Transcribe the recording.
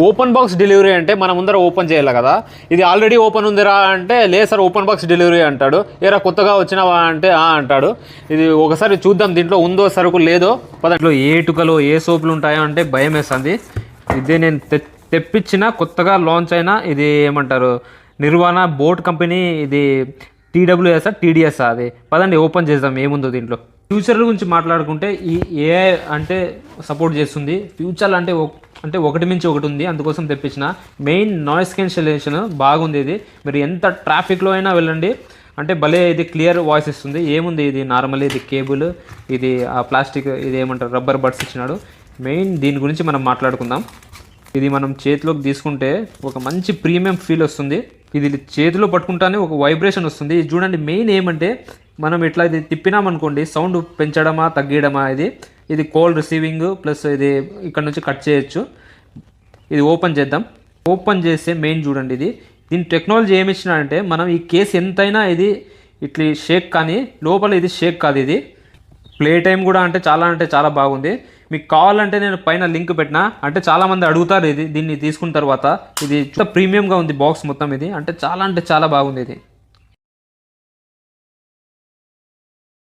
Open box delivery అంటే మన ముందర ఓపెన్ చేయాలి కదా. ఇది ఆల్రెడీ ఓపెన్ ఉందిరా అంటే లేదు సార్ ఓపెన్ బాక్స్ డెలివరీ అంటాడు. ఏరా కొత్తగా వచ్చినావా అంటే అంటాడు. ఇది ఒకసారి చూద్దాం దీంట్లో ఉందో సరుకు లేదో. పదంట్లో ఏ ఇటుకలు ఏ సోపులు ఉంటాయో అంటే భయం వేస్తుంది. ఇదే నేను తెప్పించిన కొత్తగా లాంచ్ అయిన ఇది ఏమంటారు నిర్వాణ బోట్ కంపెనీ. ఇది TWS TDS అది. పదండి ఓపెన్ చేద్దాం ఏముందో దీంట్లో. ఫ్యూచర్ గురించి మాట్లాడుకుంటే ఈ AI అంటే సపోర్ట్ చేస్తుంది. ఫ్యూచర్ అంటే ఒకటి మించి ఒకటి ఉంది, అందుకోసం తెప్పించిన. మెయిన్ నాయిస్ క్యాన్సిలేషన్ బాగుంది. ఇది మీరు ఎంత ట్రాఫిక్లో అయినా వెళ్ళండి అంటే భలే ఇది క్లియర్ వాయిస్ ఇస్తుంది. ఏముంది ఇది నార్మల్ ఇది కేబుల్, ఇది ఆ ప్లాస్టిక్ ఇది ఏమంటారు రబ్బర్ బడ్స్ ఇచ్చినాడు. మెయిన్ దీని గురించి మనం మాట్లాడుకుందాం. ఇది మనం చేతిలోకి తీసుకుంటే ఒక మంచి ప్రీమియం ఫీల్ వస్తుంది. ఇది చేతిలో పట్టుకుంటానే ఒక వైబ్రేషన్ వస్తుంది. ఇది చూడండి మెయిన్ ఏమంటే మనం ఇట్లా ఇది తిప్పినామనుకోండి సౌండ్ పెంచడమా తగ్గడమా ఇది కాల్ రిసీవింగ్ ప్లస్ ఇది ఇక్కడ నుంచి కట్ చేయొచ్చు. ఇది ఓపెన్ చేద్దాం. ఓపెన్ చేస్తే మెయిన్ చూడండి దీని టెక్నాలజీ ఏమి ఇచ్చినాడంటే మనం ఈ కేసు ఎంతైనా ఇది ఇట్లా షేక్ కానీ లోపల ఇది షేక్ కాదు. ఇది ప్లే టైం కూడా అంటే చాలా బాగుంది. మీకు కావాలంటే నేను పైన లింక్ పెట్టినా అంటే చాలామంది అడుగుతారు దీన్ని తీసుకున్న తర్వాత. ఇది ప్రీమియంగా ఉంది బాక్స్ మొత్తం. ఇది అంటే చాలా బాగుంది. ఇది